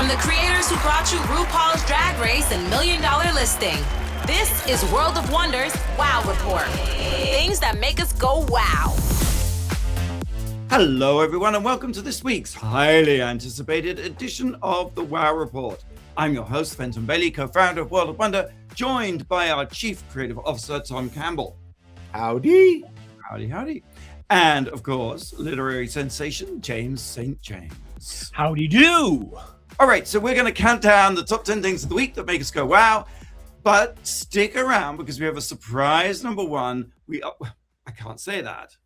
From the creators who brought you RuPaul's Drag Race and $1 Million Listing, this is World of Wonder's Wow Report. Things that make us go wow. Hello, everyone, and welcome to this week's highly anticipated edition of the Wow Report. I'm your host, Fenton Bailey, co-founder of World of Wonder, joined by our Chief Creative Officer, Tom Campbell. Howdy. Howdy, howdy. And, of course, literary sensation, James St. James. Howdy do. All right, so we're going to count down the top 10 things of the week that make us go wow, but stick around because we have a surprise number one. I can't say that.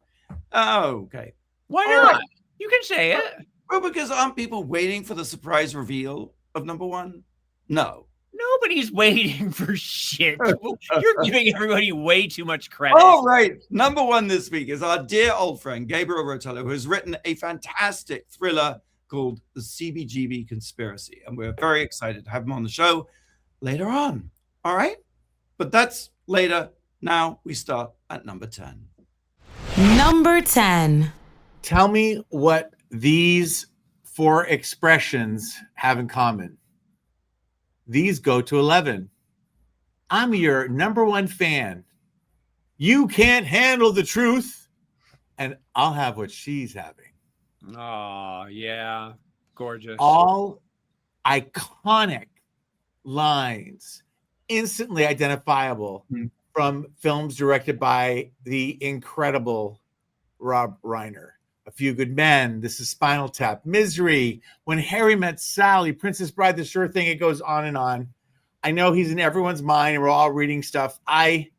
Oh, okay. Why not? Right. You can say it. Well, because aren't people waiting for the surprise reveal of number one? No. Nobody's waiting for shit. You're giving everybody way too much credit. All right. Number one this week is our dear old friend, Gabriel Rotello, who has written a fantastic thriller called The CBGB Conspiracy. And we're very excited to have him on the show later on. All right. But that's later. Now we start at number 10. Number 10. Tell me what these four expressions have in common. These go to 11. I'm your number one fan. You can't handle the truth, and I'll have what she's having. Oh, yeah. Gorgeous. All iconic lines, instantly identifiable from films directed by the incredible Rob Reiner. A Few Good Men, This is Spinal Tap, Misery, When Harry Met Sally, Princess Bride, The Sure Thing. It goes on and on. I know he's in everyone's mind and we're all reading stuff. I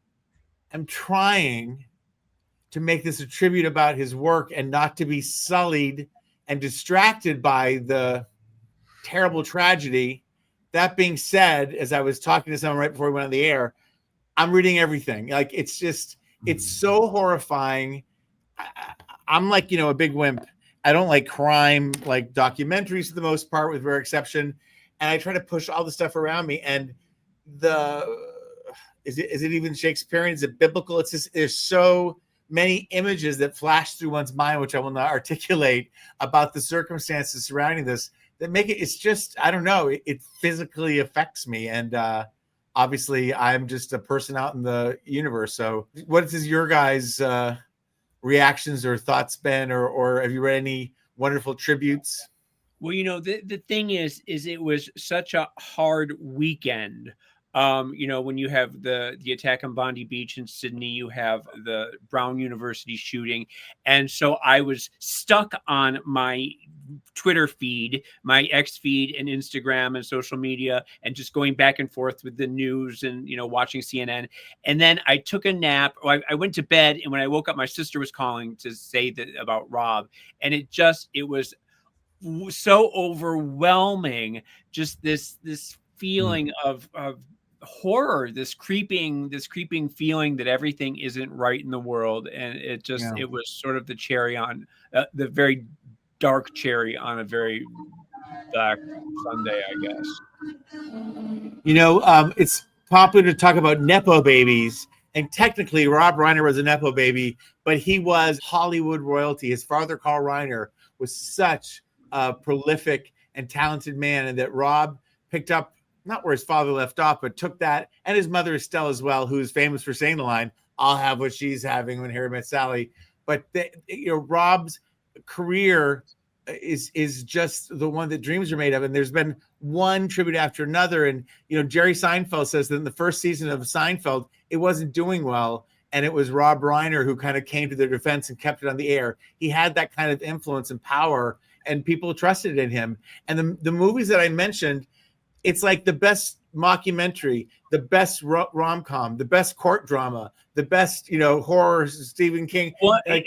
am trying to make this a tribute about his work and not to be sullied and distracted by the terrible tragedy. That being said, as I was talking to someone right before we went on the air, I'm reading everything. Like, it's just, it's so horrifying. I'm like, a big wimp. I don't like crime, like documentaries for the most part, with rare exception. And I try to push all the stuff around me. And is it even Shakespearean? Is it biblical? It's just, there's so many images that flash through one's mind, which I will not articulate, about the circumstances surrounding this that make it, it's just, I don't know, it physically affects me. And obviously I'm just a person out in the universe. So what is your guys' reactions or thoughts been, or have you read any wonderful tributes? Well, the thing is it was such a hard weekend. When you have the attack on Bondi Beach in Sydney, you have the Brown University shooting. And so I was stuck on my Twitter feed, my X feed and Instagram and social media, and just going back and forth with the news and, watching CNN. And then I took a nap. I went to bed, and when I woke up, my sister was calling to say that about Rob. And it was so overwhelming. Just this feeling of horror, this creeping feeling that everything isn't right in the world. And it was sort of the cherry on the very dark cherry on a very black Sunday, I guess. It's popular to talk about Nepo babies, and technically Rob Reiner was a Nepo baby, but he was Hollywood royalty. His father, Carl Reiner, was such a prolific and talented man, and that Rob picked up not where his father left off, but took that, and his mother Estelle as well, who is famous for saying the line, "I'll have what she's having," when Harry Met Sally. But Rob's career is just the one that dreams are made of, and there's been one tribute after another. And Jerry Seinfeld says that in the first season of Seinfeld, it wasn't doing well, and it was Rob Reiner who kind of came to their defense and kept it on the air. He had that kind of influence and power, and people trusted in him. And the movies that I mentioned, it's like the best mockumentary, the best rom-com, the best court drama, the best, horror, Stephen King. Well, a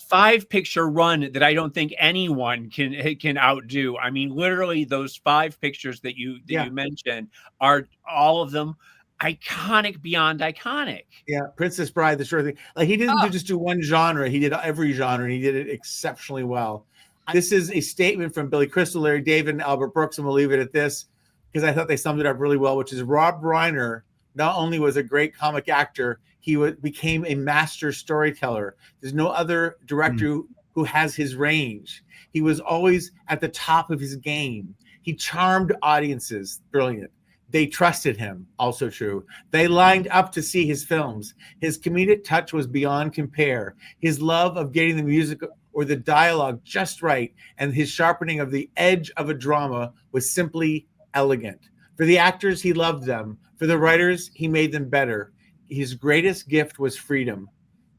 5-picture run that I don't think anyone can outdo. I mean, literally those 5 pictures that you mentioned are all of them iconic beyond iconic. Yeah, Princess Bride, The Sure Thing. Like, he didn't just do one genre. He did every genre, and he did it exceptionally well. This is a statement from Billy Crystal, Larry David, and Albert Brooks, and we'll leave it at this, because I thought they summed it up really well, which is Rob Reiner not only was a great comic actor, he became a master storyteller. There's no other director who has his range. He was always at the top of his game. He charmed audiences. Brilliant. They trusted him. Also true. They lined up to see his films. His comedic touch was beyond compare. His love of getting the music or the dialogue just right, and his sharpening of the edge of a drama was simply elegant. For the actors, he loved them. For the writers, he made them better. His greatest gift was freedom.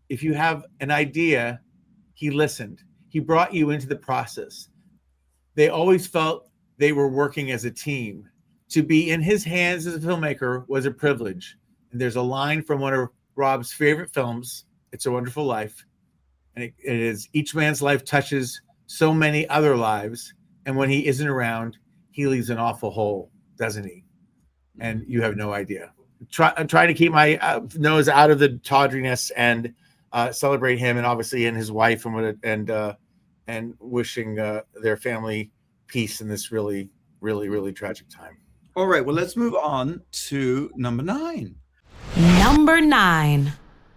If you have an idea, he listened. He brought you into the process. They always felt they were working as a team. To be in his hands as a filmmaker was a privilege. And there's a line from one of Rob's favorite films, It's a Wonderful Life. And it is, each man's life touches so many other lives. And when he isn't around, he leaves an awful hole, doesn't he? And you have no idea. I'm trying to keep my nose out of the tawdriness and celebrate him, and obviously and his wife, and wishing their family peace in this really, really, really tragic time. All right, well, let's move on to number 9. Number 9.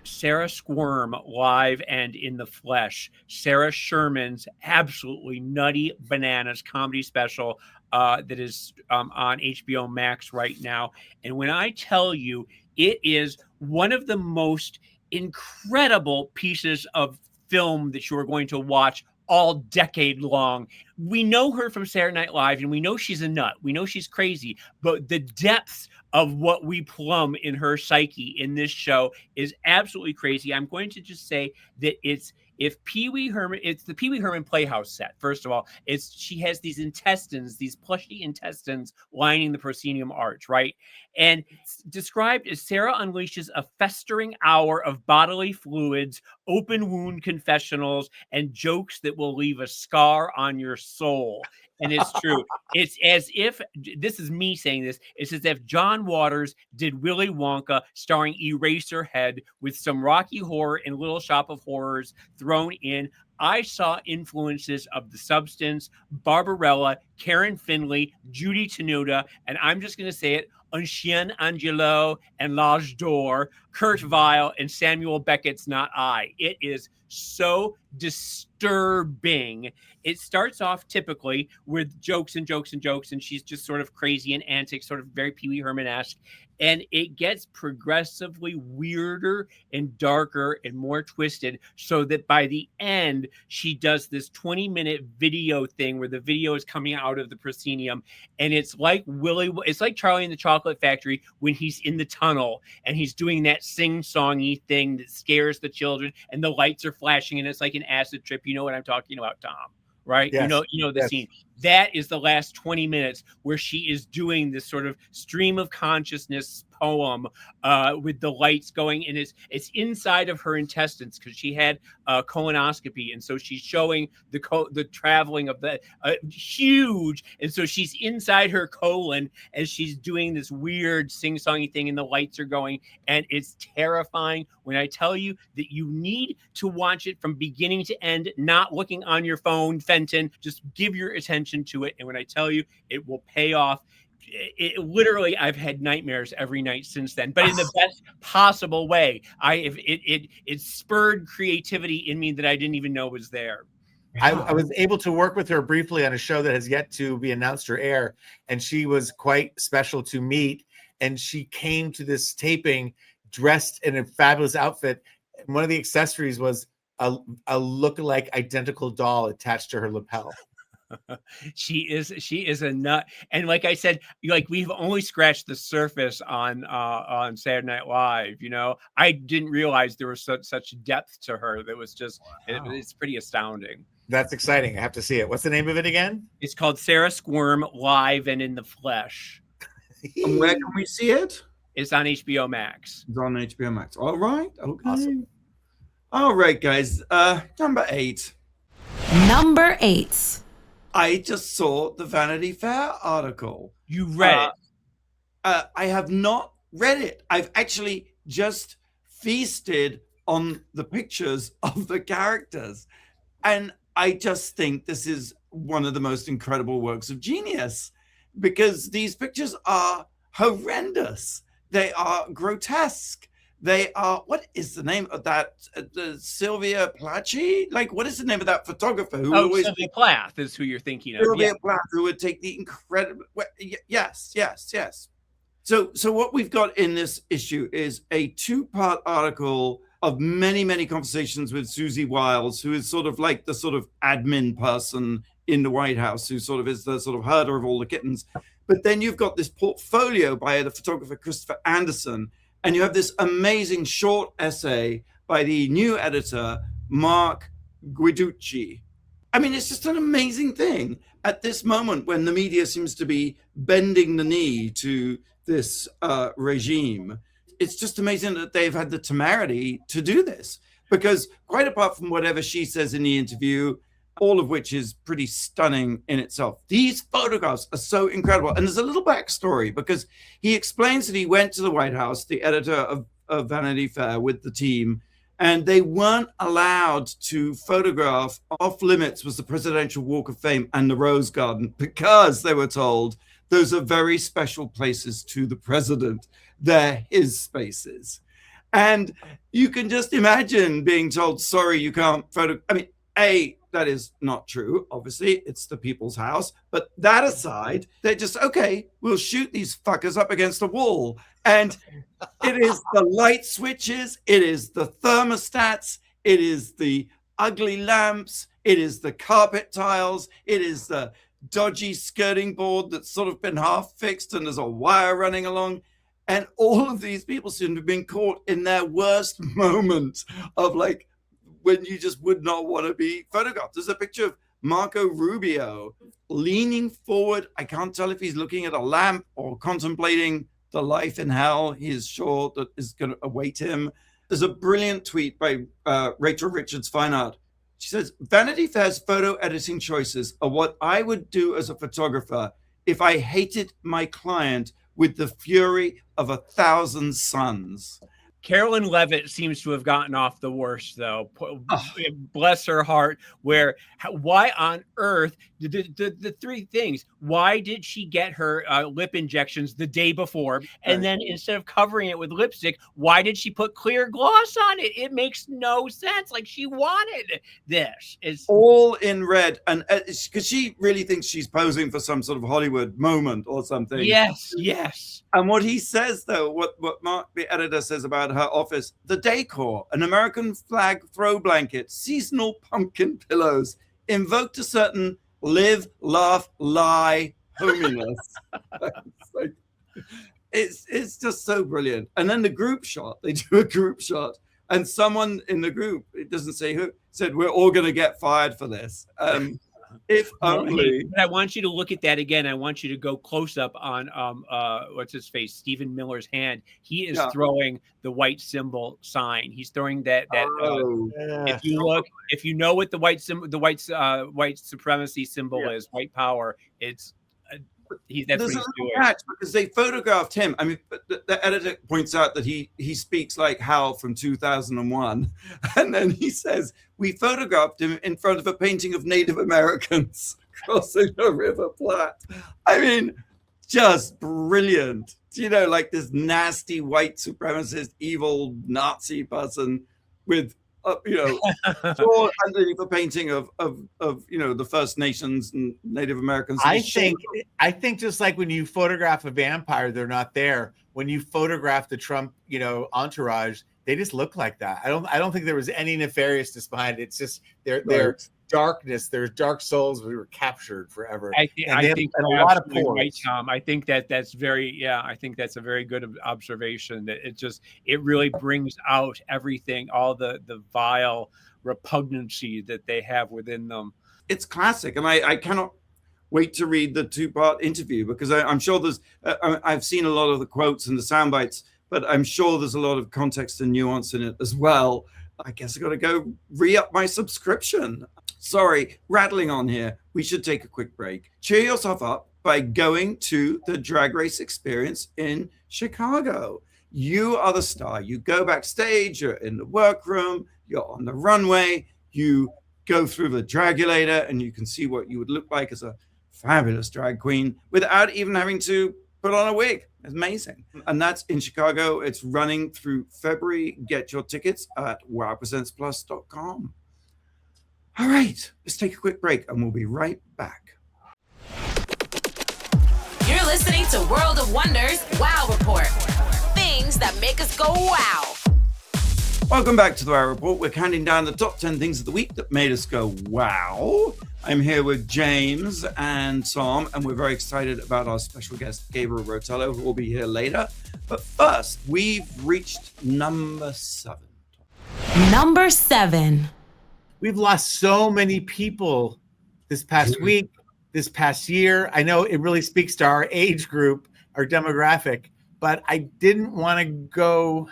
Sarah Sqirm, live and in the flesh. Sarah Sherman's absolutely nutty bananas comedy special that is on HBO Max right now. And when I tell you, it is one of the most incredible pieces of film that you are going to watch all decade long. We know her from Saturday Night Live, and we know she's a nut. We know she's crazy, but the depths of what we plumb in her psyche in this show is absolutely crazy. I'm going to just say that it's the Pee Wee Herman Playhouse set. First of all, she has these intestines, these plushy intestines lining the proscenium arch, right? And it's described as Sarah unleashes a festering hour of bodily fluids, open wound confessionals, and jokes that will leave a scar on your soul. And it's true. It's as if, this is me saying this, it's as if John Waters did Willy Wonka starring Eraserhead with some Rocky Horror and Little Shop of Horrors thrown in. I saw influences of The Substance, Barbarella, Karen Finley, Judy Tenuta, and I'm just going to say it, Un Chien Angelo and L'Age d'Or, Kurt Weill, and Samuel Beckett's Not I. It is so disturbing. It starts off typically with jokes and jokes and jokes, and she's just sort of crazy and antic, sort of very Pee Wee Herman-esque. And it gets progressively weirder and darker and more twisted, so that by the end, she does this 20-minute video thing where the video is coming out of the proscenium. And it's like Charlie and the Chocolate Factory when he's in the tunnel and he's doing that sing-songy thing that scares the children and the lights are flashing and it's like an acid trip. You know what I'm talking about, Tom, right? Yes. You know the scene. That is the last 20 minutes where she is doing this sort of stream of consciousness poem with the lights going, and it's inside of her intestines because she had colonoscopy, and so she's showing the traveling of the huge, and so she's inside her colon as she's doing this weird sing-songy thing, and the lights are going, and it's terrifying. When I tell you that you need to watch it from beginning to end, not looking on your phone, Fenton, just give your attention to it, and when I tell you, it will pay off. It literally, I've had nightmares every night since then, but in the best possible way. It spurred creativity in me that I didn't even know was there. I was able to work with her briefly on a show that has yet to be announced or air, and she was quite special to meet. And she came to this taping dressed in a fabulous outfit. And one of the accessories was a look-alike identical doll attached to her lapel. She is a nut, and like I said, like we've only scratched the surface on Saturday Night Live. You know, I didn't realize there was such depth to her. That was just it's pretty astounding. That's exciting. I have to see it. What's the name of it again? It's called Sarah Sqirm, Live and in the Flesh. And where can we see it? It's on HBO Max. It's on HBO Max. All right. Okay. Awesome. All right, guys. Number 8. Number 8. I just saw the Vanity Fair article. You read it? I have not read it. I've actually just feasted on the pictures of the characters. And I just think this is one of the most incredible works of genius, because these pictures are horrendous. They are grotesque. They are, what is the name of that? Sylvia Placi? Like, what is the name of that photographer who always... Sylvia Plath is who you're thinking of. Sylvia Plath, who would take the incredible... Yes. So what we've got in this issue is a 2-part article of many, many conversations with Susie Wiles, who is sort of like the sort of admin person in the White House, who sort of is the sort of herder of all the kittens. But then you've got this portfolio by the photographer Christopher Anderson, and you have this amazing short essay by the new editor, Mark Guiducci. I mean, it's just an amazing thing at this moment when the media seems to be bending the knee to this regime. It's just amazing that they've had the temerity to do this, because quite apart from whatever she says in the interview, all of which is pretty stunning in itself, these photographs are so incredible. And there's a little backstory, because he explains that he went to the White House, the editor of Vanity Fair, with the team, and they weren't allowed to photograph. Off limits was the Presidential Walk of Fame and the Rose Garden, because they were told those are very special places to the president. They're his spaces. And you can just imagine being told, sorry, you can't photo. I mean, that is not true. Obviously, it's the people's house. But that aside, they're just, okay, we'll shoot these fuckers up against a wall. And it is the light switches, it is the thermostats, it is the ugly lamps, it is the carpet tiles, it is the dodgy skirting board that's sort of been half fixed and there's a wire running along. And all of these people seem to have been caught in their worst moment of like, when you just would not want to be photographed. There's a picture of Marco Rubio leaning forward. I can't tell if he's looking at a lamp or contemplating the life in hell he is sure that is going to await him. There's a brilliant tweet by Rachel Richards Fine Art. She says, Vanity Fair's photo editing choices are what I would do as a photographer if I hated my client with the fury of 1,000 suns. Carolyn Levitt seems to have gotten off the worst, though. Bless her heart. Why on earth the three things? Why did she get her lip injections the day before, and then instead of covering it with lipstick, why did she put clear gloss on it? It makes no sense. Like, she wanted this. It's all in red, and because she really thinks she's posing for some sort of Hollywood moment or something. Yes. And what he says, though, what Mark, the editor, says about her office, the decor, an American flag throw blanket, seasonal pumpkin pillows, invoked a certain live, laugh, lie hominess. It's just so brilliant. And then the group shot, they do a group shot, and someone in the group, it doesn't say who, said, we're all going to get fired for this. If only. But I want you to look at that again. I want you to go close up on what's his face, Stephen Miller's hand. He is throwing the white symbol sign. He's throwing that. If you look, if you know what the white supremacy symbol is, white power. That's what he's doing. Because they photographed him. I mean, the editor points out that he speaks like Hal from 2001, and then he says we photographed him in front of a painting of Native Americans crossing the River Platte. I mean, just brilliant. You know, like this nasty white supremacist, evil Nazi person with drawn underneath a painting of the First Nations and Native Americans. I think just like when you photograph a vampire, they're not there. When you photograph the Trump, entourage, they just look like that. I don't think there was any nefariousness behind it. It's just their darkness, their dark souls we were captured forever. I think a lot of right, Tom. I think that's very I think that's a very good observation. That it really brings out everything, all the vile repugnancy that they have within them. It's classic, and I cannot wait to read the 2-part interview, because I'm sure there's I've seen a lot of the quotes and the sound bites, but I'm sure there's a lot of context and nuance in it as well. I guess I got to go re-up my subscription. Sorry, rattling on here. We should take a quick break. Cheer yourself up by going to the Drag Race experience in Chicago. You are the star. You go backstage, you're in the workroom, you're on the runway, you go through the dragulator, and you can see what you would look like as a fabulous drag queen without even having to put on a wig. It's amazing. And that's in Chicago. It's running through February. Get your tickets at wowpresentsplus.com. All right, let's take a quick break and we'll be right back. You're listening to World of Wonders Wow Report. Things that make us go wow. Welcome back to the Wow Report. We're counting down the top 10 things of the week that made us go wow. I'm here with James and Tom, and we're very excited about our special guest, Gabriel Rotello, who will be here later. But first, we've reached number 7. Number 7. We've lost so many people this past week, this past year. I know it really speaks to our age group, our demographic, but I didn't want to go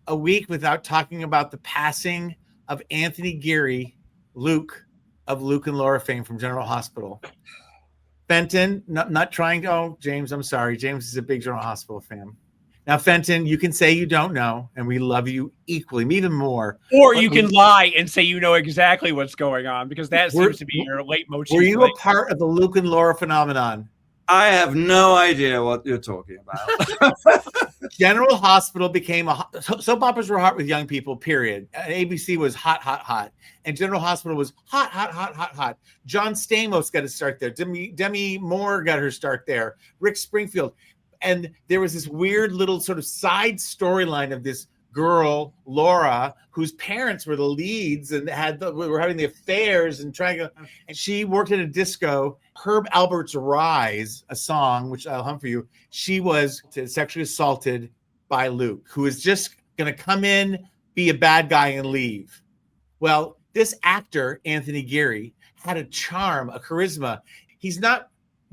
a week without talking about the passing of Anthony Geary, Luke, of Luke and Laura fame from General Hospital. Fenton, not trying to, oh, James, I'm sorry. James is a big General Hospital fan. Now, Fenton, you can say you don't know, and we love you equally, even more. Or you can lie and say you know exactly what's going on, because that seems to be your leitmotif. Were you a part of the Luke and Laura phenomenon? I have no idea what you're talking about. General Hospital became soap operas were hot with young people, period. And ABC was hot, hot, hot. And General Hospital was hot, hot, hot, hot, hot. John Stamos got to start there. Demi Moore got her start there. Rick Springfield. And there was this weird little sort of side storyline of this girl, Laura, whose parents were the leads and were having the affairs and trying to, and she worked at a disco. Herb Alpert's Rise, a song, which I'll hum for you. She was sexually assaulted by Luke, who is just going to come in, be a bad guy and leave. Well, this actor, Anthony Geary, had a charm, a charisma. He's not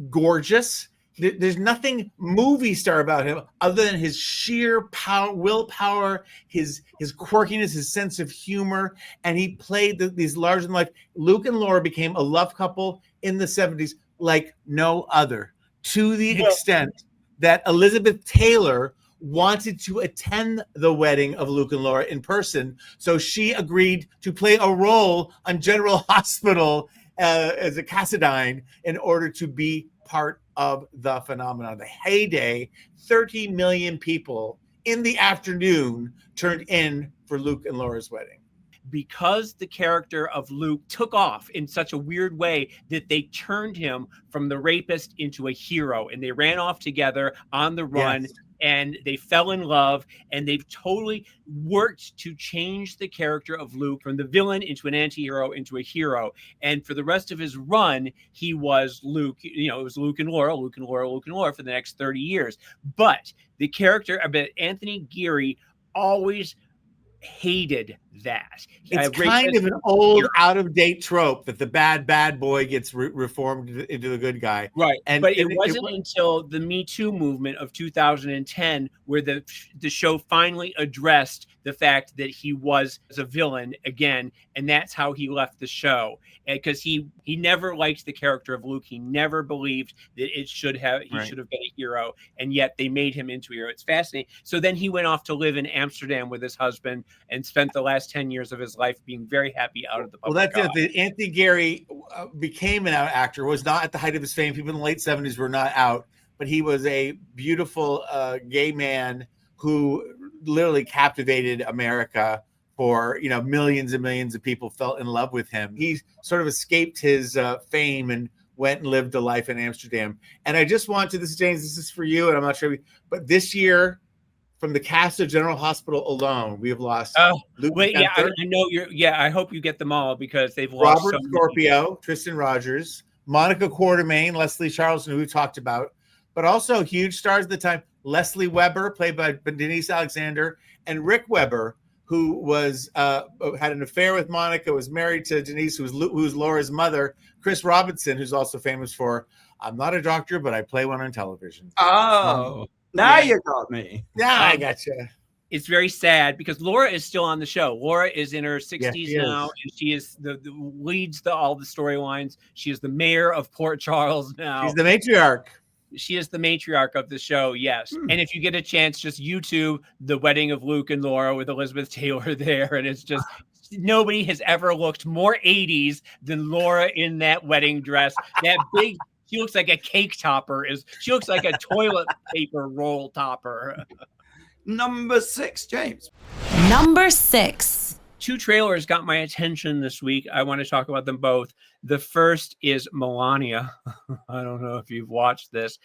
gorgeous. There's nothing movie star about him other than his sheer power, willpower, his quirkiness, his sense of humor, and he played these larger than life. Luke and Laura became a love couple in the 70s like no other, to the extent that Elizabeth Taylor wanted to attend the wedding of Luke and Laura in person, so she agreed to play a role on General Hospital as a Cassadine in order to be part of the phenomenon. The heyday, 30 million people in the afternoon turned in for Luke and Laura's wedding. Because the character of Luke took off in such a weird way that they turned him from the rapist into a hero, and they ran off together on the run. Yes. And they fell in love, and they've totally worked to change the character of Luke from the villain into an anti-hero into a hero. And for the rest of his run, he was Luke. You know, it was Luke and Laura, Luke and Laura, Luke and Laura for the next 30 years. But the character of Anthony Geary always hated that. It's kind of an old, out-of-date trope that the bad boy gets reformed into the good guy. Right. But it wasn't until the Me Too movement of 2010 where the show finally addressed the fact that he was a villain again, and that's how he left the show. Because he never liked the character of Luke. He never believed that he should have been a hero, and yet they made him into a hero. It's fascinating. So then he went off to live in Amsterdam with his husband and spent the last 10 years of his life being very happy out of the public eye. The Anthony Geary became an actor, was not at the height of his fame. People in the late 70s were not out, but he was a beautiful gay man who literally captivated America for, millions and millions of people fell in love with him. He sort of escaped his fame and went and lived a life in Amsterdam. And I just want to, James, this is for you, and I'm not sure, but this year, from the cast of General Hospital alone, we have lost. Luke I know you're. Yeah, I hope you get them all because they've lost. Robert Scorpio, Tristan Rogers, Monica Quartermain, Leslie Charleston, who we talked about, but also huge stars at the time: Leslie Weber, played by Denise Alexander, and Rick Weber, who was had an affair with Monica, was married to Denise, who's Laura's mother. Chris Robinson, who's also famous for "I'm not a doctor, but I play one on television." Oh. Now you got me. Yeah, I got you. It's very sad because Laura is still on the show. Laura is in her 60s now, and she is the leads all the storylines. She is the mayor of Port Charles now. She's the matriarch. She is the matriarch of the show, yes. And if you get a chance, just YouTube the wedding of Luke and Laura with Elizabeth Taylor there, and it's just nobody has ever looked more 80s than Laura in that wedding dress. That big She looks like a cake topper. She looks like a toilet paper roll topper. Number 6, James. Number 6. 2 trailers got my attention this week. I want to talk about them both. The first is Melania. I don't know if you've watched this.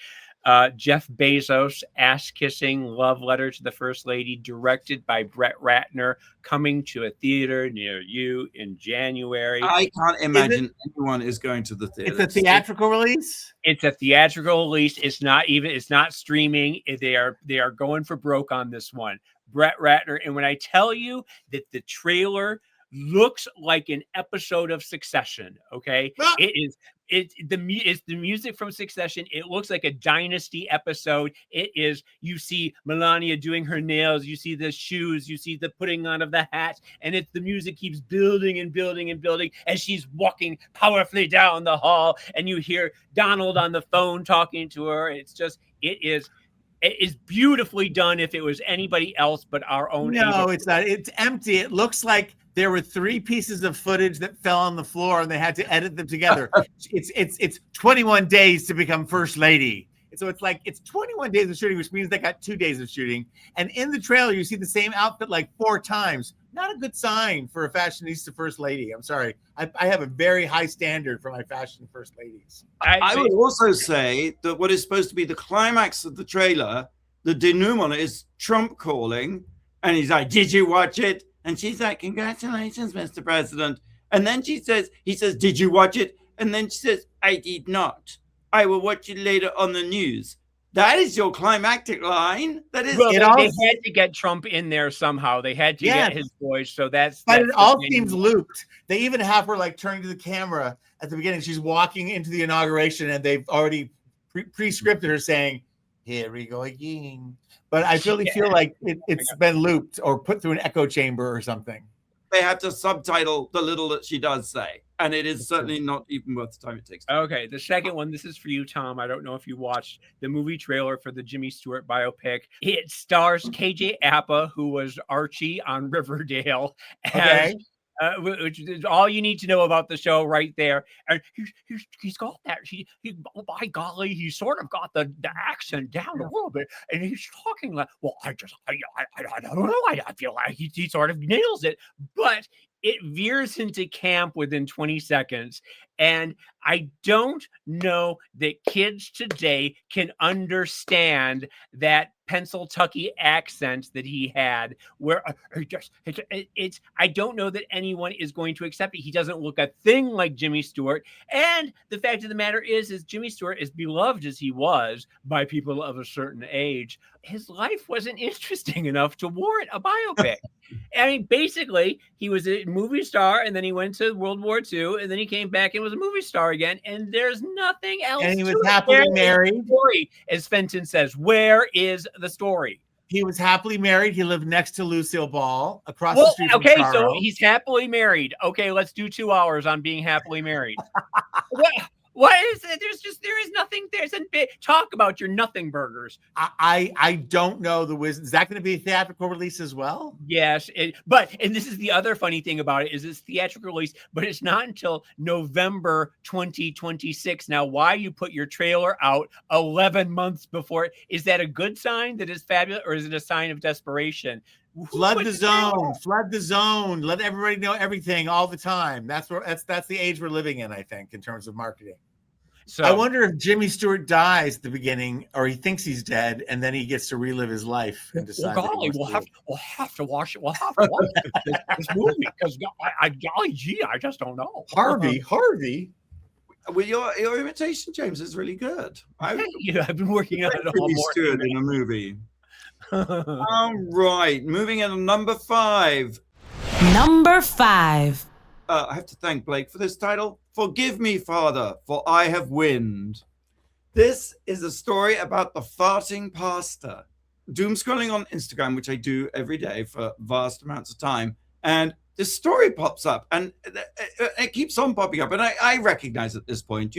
Jeff Bezos' ass-kissing love letter to the First Lady, directed by Brett Ratner, coming to a theater near you in January. I can't imagine anyone is going to the theater. It's a theatrical release? It's a theatrical release. It's not streaming. They are going for broke on this one. Brett Ratner. And when I tell you that the trailer looks like an episode of Succession, okay? Ah! It's the music from Succession. It looks like a Dynasty episode. You see Melania doing her nails, you see the shoes, you see the putting on of the hat, and the music keeps building and building and building as she's walking powerfully down the hall, and you hear Donald on the phone talking to her. It is beautifully done. If it was anybody else but our own. No, it's not. It's empty. It looks like there were 3 pieces of footage that fell on the floor and they had to edit them together. It's 21 days to become First Lady. So it's 21 days of shooting, which means they got 2 days of shooting. And in the trailer, you see the same outfit like 4 times. Not a good sign for a fashionista First Lady. I'm sorry. I have a very high standard for my fashion First Ladies. I would also say that what is supposed to be the climax of the trailer, the denouement, is Trump calling, and he's like, "Did you watch it?" And she's like, "Congratulations, Mr. President." And then he says, "Did you watch it?" And then she says, "I did not. I will watch it later on the news." That is your climactic line. That is. Well, they had to get Trump in there somehow. They had to get his voice. So that's. But it all seems looped. They even have her like turning to the camera at the beginning. She's walking into the inauguration, and they've already pre-scripted her saying, "Here we go again." But I really feel like it's been looped or put through an echo chamber or something. They have to subtitle the little that she does say. And it is certainly not even worth the time it takes. Okay, the second one, this is for you, Tom. I don't know if you watched the movie trailer for the Jimmy Stewart biopic. It stars KJ Apa, who was Archie on Riverdale. Okay. Which is all you need to know about the show right there. And he's got that. By golly, he sort of got the accent down a little bit, and he's talking like, well, I don't know. I feel like he sort of nails it, but it veers into camp within 20 seconds. And I don't know that kids today can understand that Pennsylvania accent that he had, where I don't know that anyone is going to accept it. He doesn't look a thing like Jimmy Stewart. And the fact of the matter is Jimmy Stewart, as beloved as he was by people of a certain age, his life wasn't interesting enough to warrant a biopic. I mean, basically, he was a movie star, and then he went to World War II, and then he came back and was a movie star again, and there's nothing else. And he was happily married. Story, as Fenton says, where is the story? He was happily married. He lived next to Lucille Ball, across the street from Charles. So he's happily married. Okay, let's do 2 hours on being happily married. What is it? There is nothing there. Talk about your nothing burgers. I don't know the wisdom. Is that going to be a theatrical release as well? Yes, and this is the other funny thing about it is it's theatrical release, but it's not until November 2026. Now, why you put your trailer out 11 months before? Is that a good sign that is fabulous, or is it a sign of desperation? Flood the zone. Let everybody know everything all the time. That's the age we're living in, I think, in terms of marketing. So I wonder if Jimmy Stewart dies at the beginning, or he thinks he's dead, and then he gets to relive his life and decide. Well, golly, we'll have to watch it. We'll have to watch this movie because golly gee, I just don't know. Harvey. Well, your imitation, James, is really good. I've been working on it all morning. Stewart in a movie. All right, moving into number 5. Number 5. I have to thank Blake for this title. Forgive me, Father, for I have wind. This is a story about the farting pastor. Doom scrolling on Instagram, which I do every day for vast amounts of time, and this story pops up, and it keeps on popping up. And I recognize at this point,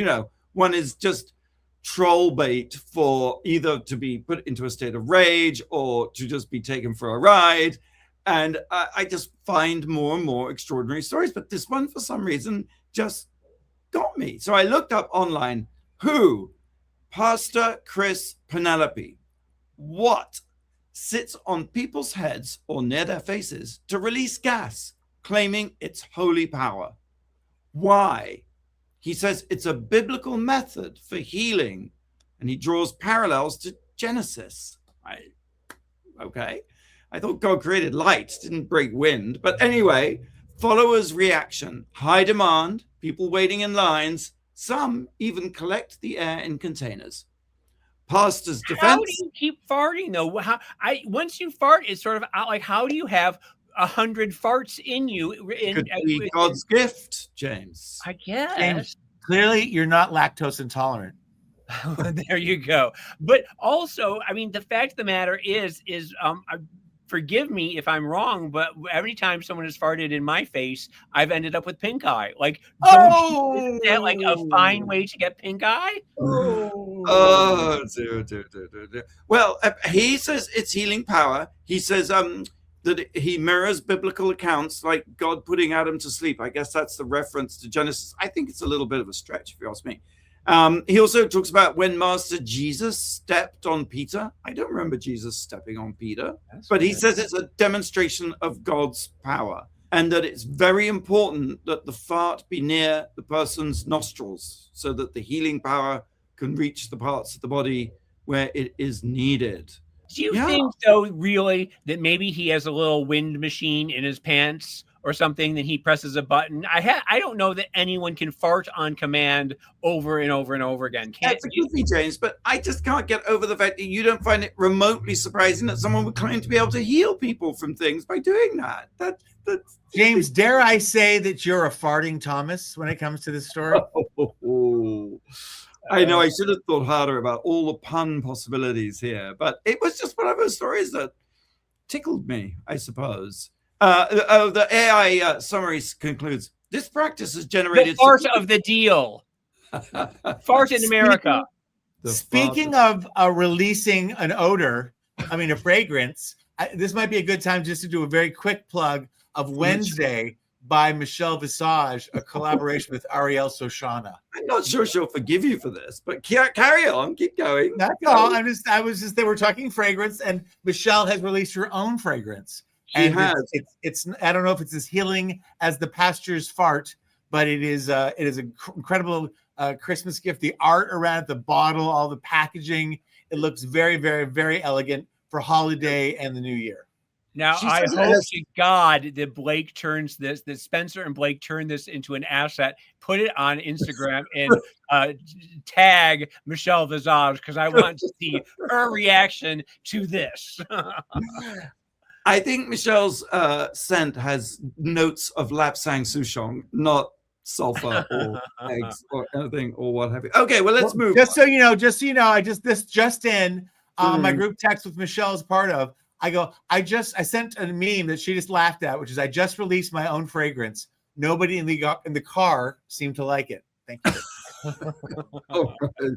one is just troll bait for either to be put into a state of rage or to just be taken for a ride. And I just find more and more extraordinary stories. But this one, for some reason, just got me. So I looked up online Who? Pastor Chris Penelope. What sits on people's heads or near their faces to release gas, claiming its holy power? Why? He says it's a biblical method for healing, and he draws parallels to Genesis. Okay. I thought God created light, didn't break wind. But anyway, followers' reaction, high demand, people waiting in lines, some even collect the air in containers. Pastor's defense. How do you keep farting though? Once you fart, it's sort of out. Like, how do you have 100 farts in you? Could be God's gift, James. I guess. James, clearly, you're not lactose intolerant. There you go. But also, I mean, the fact of the matter is forgive me if I'm wrong, but every time someone has farted in my face, I've ended up with pink eye. Like, isn't that like a fine way to get pink eye? Oh, dear. Well, he says it's healing power. He says that he mirrors biblical accounts, like God putting Adam to sleep. I guess that's the reference to Genesis. I think it's a little bit of a stretch, if you ask me. He also talks about when Master Jesus stepped on Peter. I don't remember Jesus stepping on Peter, but he says it's a demonstration of God's power, and that it's very important that the fart be near the person's nostrils so that the healing power can reach the parts of the body where it is needed. Do you think, though, really, that maybe he has a little wind machine in his pants or something, that he presses a button? I don't know that anyone can fart on command over and over and over again. That's a goofy, James, but I just can't get over the fact that you don't find it remotely surprising that someone would claim to be able to heal people from things by doing that. James, dare I say that you're a farting Thomas when it comes to this story? I know I should have thought harder about all the pun possibilities here, but it was just one of those stories that tickled me, I suppose. The AI summary concludes, this practice has generated... The fart of the deal. Fart in America. Speaking of releasing an odor, a fragrance, this might be a good time just to do a very quick plug of Wednesday by Michelle Visage, a collaboration with Ariel Soshana. I'm not sure she'll forgive you for this, but carry on, keep going. That's all. They were talking fragrance, and Michelle has released her own fragrance. She has. It's I don't know if it's as healing as the pasture's fart, but it is an incredible Christmas gift. The art around the bottle, all the packaging, it looks very, very, very elegant for holiday and the new year. Now, I hope to God that Blake turns this, that Spencer and Blake turn this into an asset, put it on Instagram, and tag Michelle Visage, because I want to see her reaction to this. I think Michelle's scent has notes of lapsang souchong, not sulfur or eggs or anything or what have you. Okay, well, let's move. Just so you know, I just in my group text with Michelle's part of. I sent a meme that she just laughed at, which is, I just released my own fragrance. Nobody in the car seemed to like it. Thank you. All right.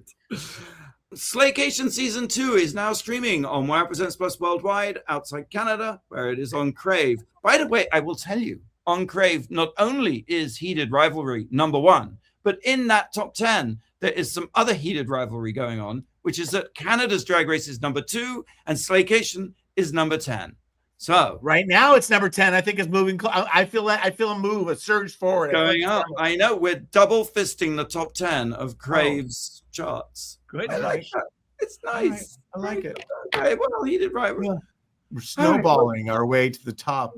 Slaycation Season 2 is now streaming on Wire Presents Plus worldwide, outside Canada, where it is on Crave. By the way, I will tell you, on Crave, not only is Heated Rivalry #1, but in that top 10, there is some other heated rivalry going on, which is that Canada's Drag Race is #2 and Slaycation is #10. So right now it's #10. I think it's moving. I feel a move, a surge forward. Going up. I know we're double fisting the top 10 of Crave's charts. Good. I like that. It's nice. I like it. Okay, well, he did right. Yeah. We're snowballing our way to the top.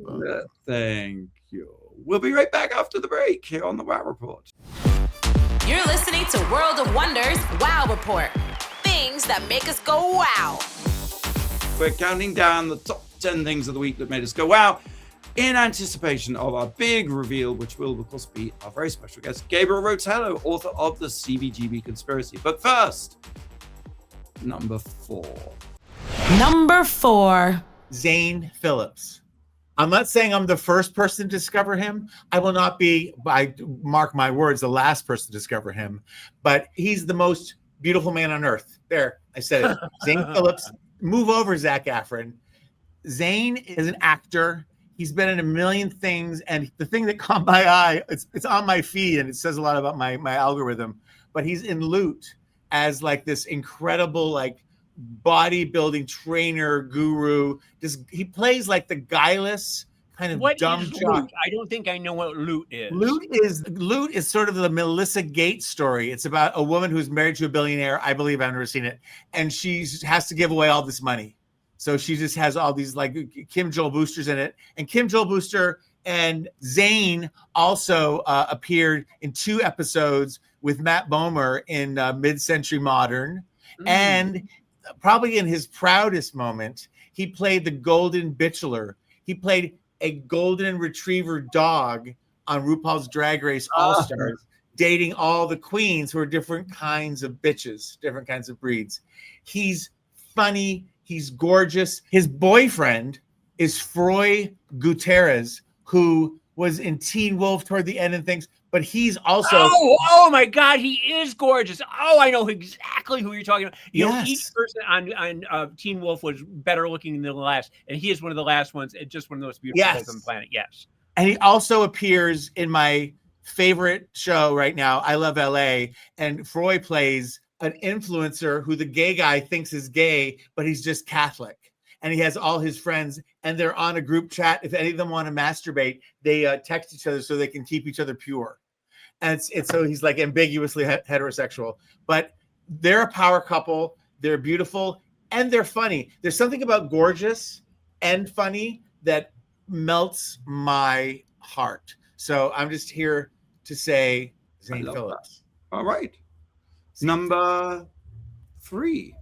Thank you. We'll be right back after the break here on the Wow Report. You're listening to World of Wonders Wow Report. Things that make us go wow. We're counting down the top 10 things of the week that made us go wow, in anticipation of our big reveal, which will, of course, be our very special guest, Gabriel Rotello, author of the CBGB Conspiracy. But first, number 4. Number 4. Zane Phillips. I'm not saying I'm the first person to discover him. I will not be, I mark my words, the last person to discover him. But he's the most beautiful man on earth. There, I said it. Zane Phillips. Move over, Zac Efron. Zane is an actor. He's been in a million things, and the thing that caught my eye, it's on my feed, and it says a lot about my algorithm, but he's in Loot. as like this incredible like bodybuilding trainer guru. He plays like the guileless kind of What dumb is jock. Loot? I don't think I know what Loot is. Loot is sort of the Melissa Gates story. It's about a woman who's married to a billionaire. I believe I've never seen it, and she has to give away all this money. So she just has all these like Kim Joel Boosters in it, and Kim Joel Booster and Zane also appeared in 2 episodes with Matt Bomer in Mid-Century Modern, and probably in his proudest moment, he played the Golden Bitchler. He played a golden retriever dog on RuPaul's Drag Race All-Stars, dating all the queens who are different kinds of bitches, different kinds of breeds. He's funny. He's gorgeous. His boyfriend is Froy Gutierrez, who was in Teen Wolf toward the end and things, but he's also... Oh my God, he is gorgeous. Oh, I know exactly who you're talking about. You know, each person on Teen Wolf was better looking than the last, and he is one of the last ones, and just one of the most beautiful people on the planet. Yes. And he also appears in my favorite show right now, I Love LA, and Froy plays an influencer who the gay guy thinks is gay, but he's just Catholic. And he has all his friends, and they're on a group chat. If any of them want to masturbate, they text each other so they can keep each other pure. And it's so he's like ambiguously heterosexual, but they're a power couple. They're beautiful and they're funny. There's something about gorgeous and funny that melts my heart. So I'm just here to say Zane Phillips. That. All right. Number 3.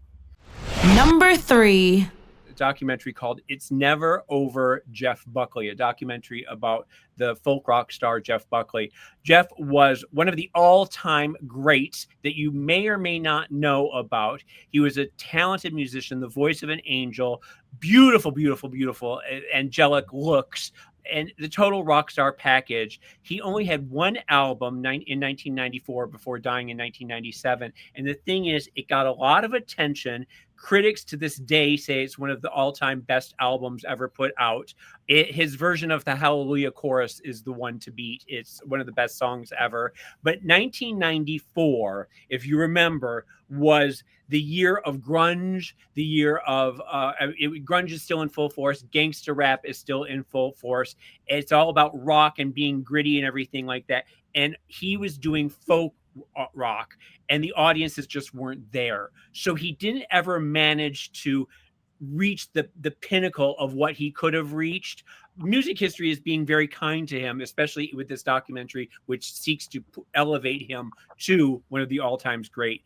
Number 3. Documentary called It's Never Over Jeff Buckley, a documentary about the folk rock star Jeff Buckley. Jeff was one of the all-time greats that you may or may not know about. He was a talented musician, the voice of an angel, beautiful, beautiful, beautiful, angelic looks, and the total rock star package. He only had 1 album in 1994 before dying in 1997. And the thing is, it got a lot of attention. Critics to this day say it's one of the all-time best albums ever put out. His version of the Hallelujah chorus is the one to beat. It's one of the best songs ever. But 1994, if you remember, was the year of grunge, the year of grunge is still in full force. Gangster rap is still in full force. It's all about rock and being gritty and everything like that. And he was doing folk rock, and the audiences just weren't there. So he didn't ever manage to reach the pinnacle of what he could have reached. Music history is being very kind to him, especially with this documentary, which seeks to elevate him to one of the all-time great.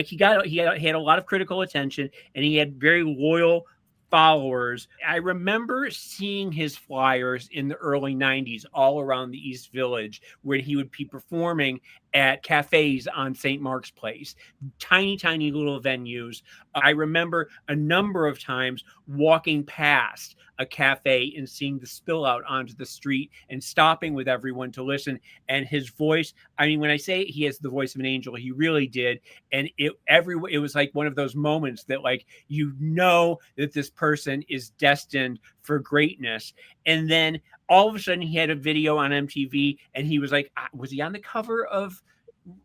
He had a lot of critical attention, and he had very loyal followers. I remember seeing his flyers in the early 90s all around the East Village, where he would be performing at cafes on St. Mark's Place, tiny, tiny little venues. I remember a number of times walking past a cafe and seeing the spill out onto the street and stopping with everyone to listen. And his voice, I mean, when I say he has the voice of an angel, he really did. And it was like one of those moments that, like, you know that this person is destined for greatness. And then all of a sudden he had a video on MTV, and he was like, was he on the cover of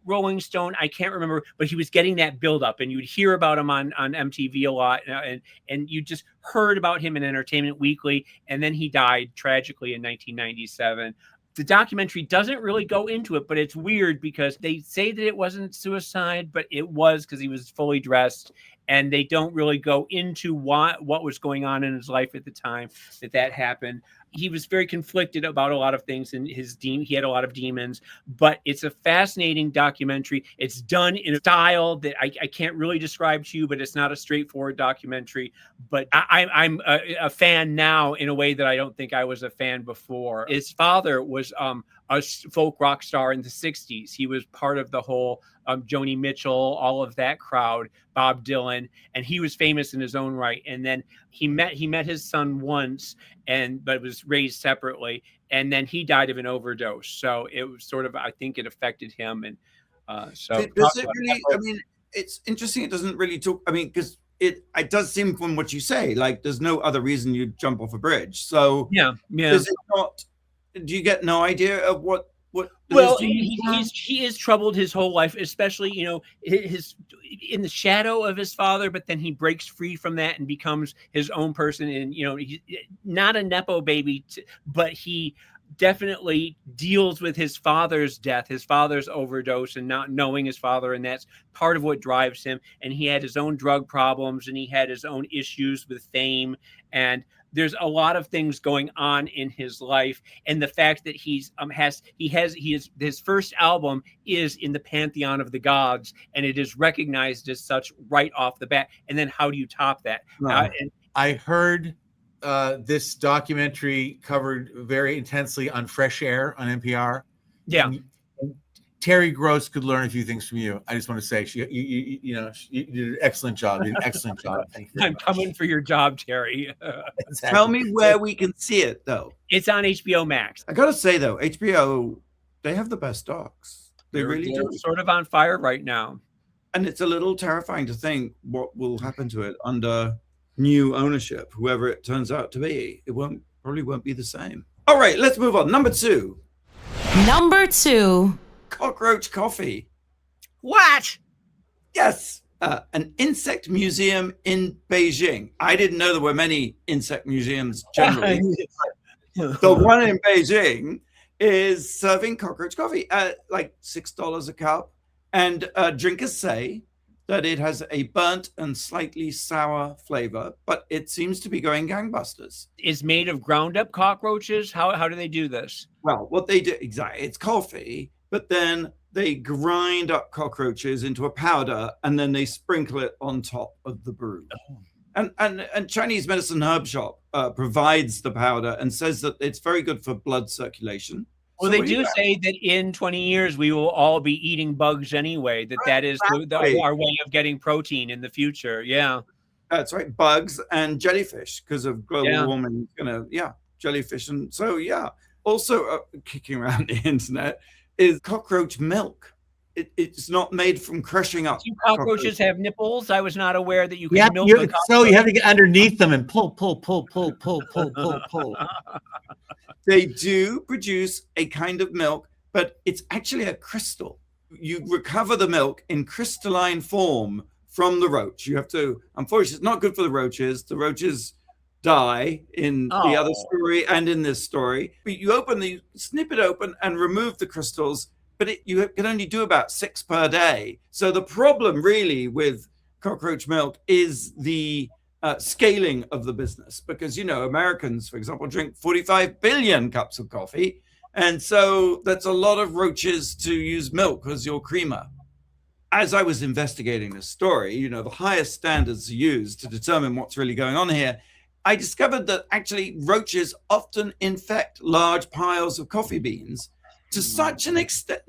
Rolling Stone? I can't remember, but he was getting that build up, and you'd hear about him on MTV a lot, and you just heard about him in Entertainment Weekly. And then he died tragically in 1997. The documentary doesn't really go into it, but it's weird because they say that it wasn't suicide, but it was, because he was fully dressed. And they don't really go into what was going on in his life at the time that happened. He was very conflicted about a lot of things, and he had a lot of demons, but it's a fascinating documentary. It's done in a style that I can't really describe to you, but it's not a straightforward documentary. But I'm a fan now in a way that I don't think I was a fan before. His father was a folk rock star in the 60s. He was part of the whole Joni Mitchell, all of that crowd, Bob Dylan, and he was famous in his own right. And then he met his son once, but was raised separately, and then he died of an overdose. So it was sort of, I think it affected him. And so does it really? I mean, it's interesting. It doesn't really talk. I mean, because it does seem from what you say, like there's no other reason you'd jump off a bridge. So yeah. Is it not? Do you get no idea of what Well, he is troubled his whole life, especially, his in the shadow of his father, but then he breaks free from that and becomes his own person. And, he's not a Nepo baby, but he definitely deals with his father's death, his father's overdose, and not knowing his father. And that's part of what drives him. And he had his own drug problems, and he had his own issues with fame. And there's a lot of things going on in his life, and the fact that his first album is in the pantheon of the gods, and it is recognized as such right off the bat. And then how do you top that? I heard this documentary covered very intensely on Fresh Air on NPR. Yeah. And Terry Gross could learn a few things from you. I just want to say, you did an excellent job. Thank you. I'm coming for your job, Terry. Exactly. Tell me where we can see it, though. It's on HBO Max. I got to say, though, HBO, they have the best docs. They really do. Sort of on fire right now. And it's a little terrifying to think what will happen to it under new ownership, whoever it turns out to be. It probably won't be the same. All right, let's move on. Number 2. Cockroach Coffee. What? Yes. An insect museum in Beijing. I didn't know there were many insect museums generally. The one in Beijing is serving cockroach coffee at like $6 a cup. And drinkers say that it has a burnt and slightly sour flavor, but it seems to be going gangbusters. It's made of ground up cockroaches. How do they do this? Well, what they do, exactly, it's coffee, but then they grind up cockroaches into a powder and then they sprinkle it on top of the brew. Oh. And Chinese medicine herb shop provides the powder and says that it's very good for blood circulation. Well, they do say that in 20 years, we will all be eating bugs anyway, that is our way of getting protein in the future. Yeah. That's right. Bugs and jellyfish because of global warming. Jellyfish. And so, also kicking around the internet is cockroach milk. It's not made from crushing up. Do cockroaches have nipples? I was not aware that you can milk a cockroach. So you have to get underneath them and pull. They do produce a kind of milk, but it's actually a crystal. You recover the milk in crystalline form from the roach. You have to, unfortunately, it's not good for the roaches. The roaches die in the other story and in this story. But you snip it open and remove the crystals, but you can only do about 6 per day. So the problem really with cockroach milk is the scaling of the business, because Americans, for example, drink 45 billion cups of coffee, and so that's a lot of roaches to use milk as your creamer. As I was investigating this story, the highest standards are used to determine what's really going on here. I discovered that actually roaches often infect large piles of coffee beans to such an extent,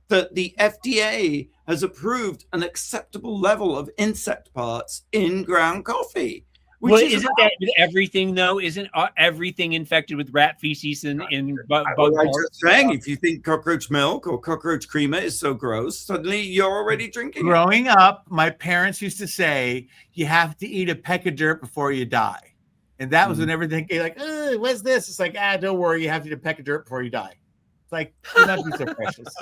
that the FDA has approved an acceptable level of insect parts in ground coffee. Isn't that with everything, though? Isn't everything infected with rat feces and bug parts? I'm just saying, if you think cockroach milk or cockroach creamer is so gross, suddenly you're already drinking it. Growing up, my parents used to say, you have to eat a peck of dirt before you die. And that was when everything came like, what's this? It's like, don't worry, you have to eat a peck of dirt before you die. It's like, you're not so precious.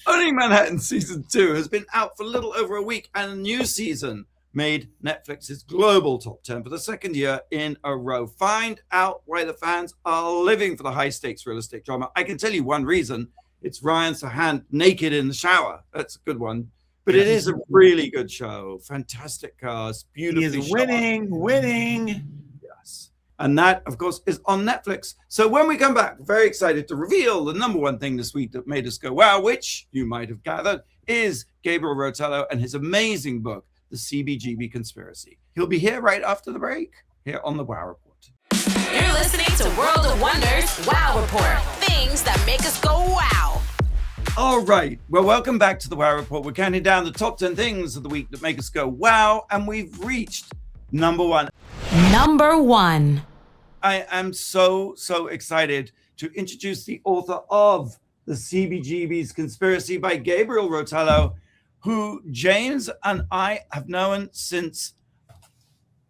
Only Manhattan season 2 has been out for a little over a week, and a new season made Netflix's global top 10 for the second year in a row. Find out why the fans are living for the high-stakes real estate drama. I can tell you one reason. It's Ryan Sahant naked in the shower. That's a good one. But it is a really good show. Fantastic cast. Beautifully He is winning. Yes. And that, of course, is on Netflix. So when we come back, very excited to reveal the number one thing this week that made us go, wow, which you might have gathered is Gabriel Rotello and his amazing book, The CBGB Conspiracy. He'll be here right after the break, here on the Wow Report. You're listening to World of Wonders Wow Report. Things that make us go wow. All right. Well, welcome back to the Wow Report. We're counting down the top 10 things of the week that make us go wow, and we've reached number 1. Number 1. I am so excited to introduce the author of The CBGB's Conspiracy by Gabriel Rotello, who James and I have known since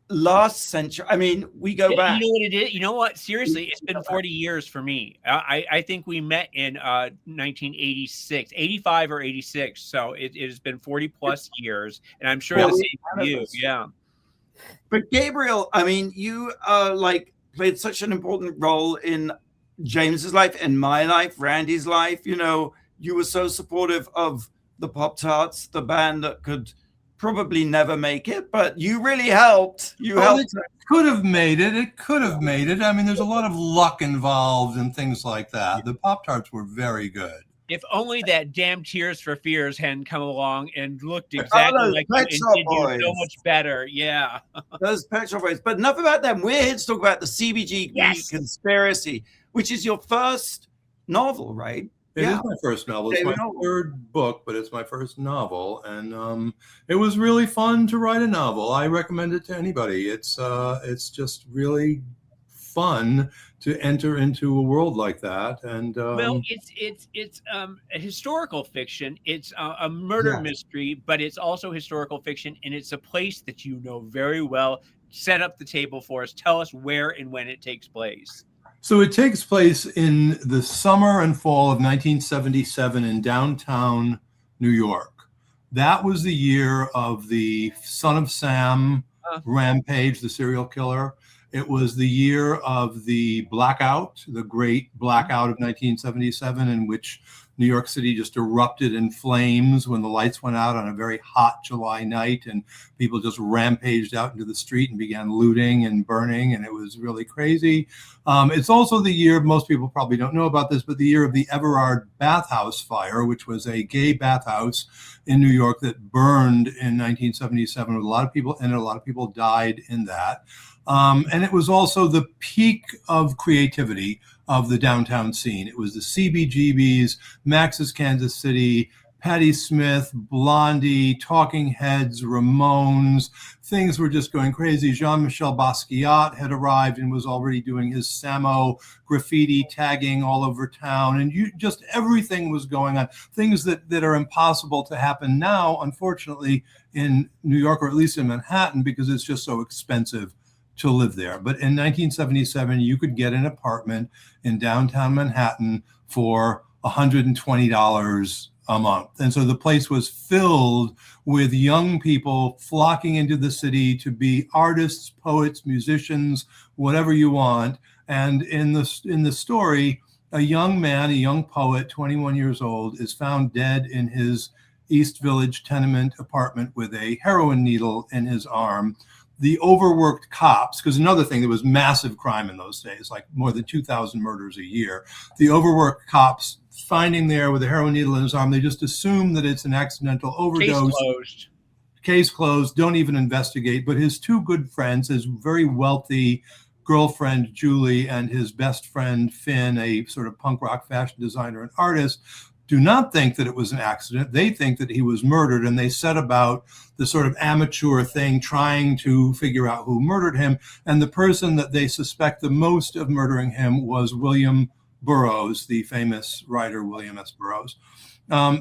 last century. I mean, we go back. You know what it is? You know what? Seriously, it's been 40 years for me. I think we met in 1986, 85 or 86. So it has been 40 plus years. And I'm sure the same for you. Yeah. But Gabriel, I mean, you played such an important role in James's life, in my life, Randy's life. You know, you were so supportive of the Pop-Tarts, the band that could probably never make it, but you really helped. It could have made it. It could have made it. I mean, there's a lot of luck involved and things like that. The Pop-Tarts were very good. If only that damn Tears for Fears hadn't come along and looked exactly like you and did you so much better. Yeah. Those Pet Shop Boys. But enough about them. We're here to talk about the CBGB Conspiracy, which is your first novel, right? It is my first novel. It's my third book, but it's my first novel. And it was really fun to write a novel. I recommend it to anybody. It's just really fun to enter into a world like that. And well, it's a historical fiction. It's a murder mystery, but it's also historical fiction, and it's a place that you know very well. Set up the table for us. Tell us where and when it takes place. So it takes place in the summer and fall of 1977 in downtown New York. That was the year of the Son of Sam rampage, the serial killer. It was the year of the blackout, the great blackout of 1977, in which New York City just erupted in flames when the lights went out on a very hot July night, and people just rampaged out into the street and began looting and burning, and it was really crazy. It's also the year, most people probably don't know about this, but the year of the Everard bathhouse fire, which was a gay bathhouse in New York that burned in 1977 with a lot of people in it. A lot of people died in that. And it was also the peak of creativity of the downtown scene. It was the CBGBs, Max's Kansas City, Patti Smith, Blondie, Talking Heads, Ramones. Things were just going crazy. Jean-Michel Basquiat had arrived and was already doing his Samo graffiti tagging all over town. And just everything was going on. Things that are impossible to happen now, unfortunately, in New York, or at least in Manhattan, because it's just so expensive to live there. But in 1977, you could get an apartment in downtown Manhattan for $120 a month. And so the place was filled with young people flocking into the city to be artists, poets, musicians, whatever you want. And in the story, a young man, a young poet, 21 years old, is found dead in his East Village tenement apartment with a heroin needle in his arm. The overworked cops, because another thing, there was massive crime in those days, like more than 2,000 murders a year. The overworked cops finding there with a heroin needle in his arm, they just assume that it's an accidental overdose. Case closed, don't even investigate. But his two good friends, his very wealthy girlfriend, Julie, and his best friend, Finn, a sort of punk rock fashion designer and artist, do not think that it was an accident. They think that he was murdered, and they set about the sort of amateur thing, trying to figure out who murdered him. And the person that they suspect the most of murdering him was William Burroughs, the famous writer William S. Burroughs.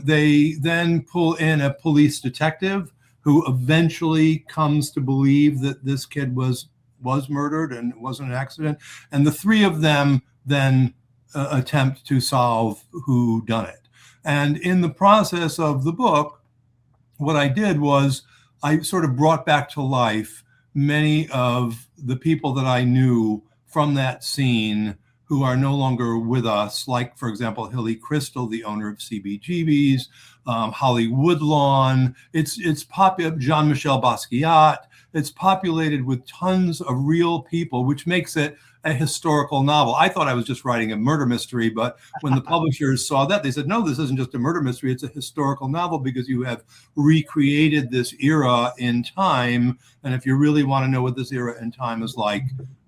They then pull in a police detective who eventually comes to believe that this kid was murdered and it wasn't an accident. And the three of them then attempt to solve who done it. And in the process of the book, what I did was I sort of brought back to life many of the people that I knew from that scene who are no longer with us, like, for example, Hilly Crystal, the owner of CBGB's, Holly Woodlawn. It's popular, Jean-Michel Basquiat. It's populated with tons of real people, which makes it a historical novel. I thought I was just writing a murder mystery, but when the publishers saw that, they said, no, this isn't just a murder mystery, it's a historical novel, because you have recreated this era in time. And if you really want to know what this era in time is like,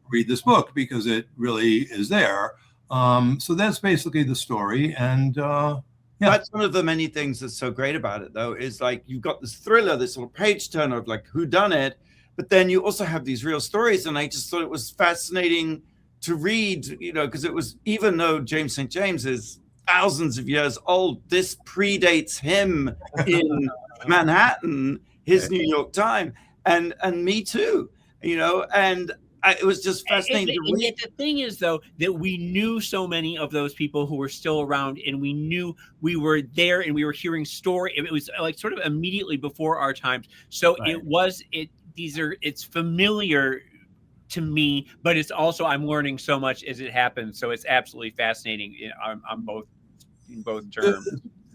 read this book, because it really is there. So that's basically the story. And that's one of the many things that's so great about it, though, is like you've got this thriller, this little page turner of like who done it, but then you also have these real stories. And I just thought it was fascinating to read, you know, because it was, even though James St. James is thousands of years old, this predates him in Manhattan, his New York time, and me too. and it was just fascinating to read. Yet the thing is, though, that we knew so many of those people who were still around, and we knew we were there, and we were hearing story. It was like sort of immediately before our times. So it's familiar to me, but it's also, I'm learning so much as it happens. So it's absolutely fascinating on both terms.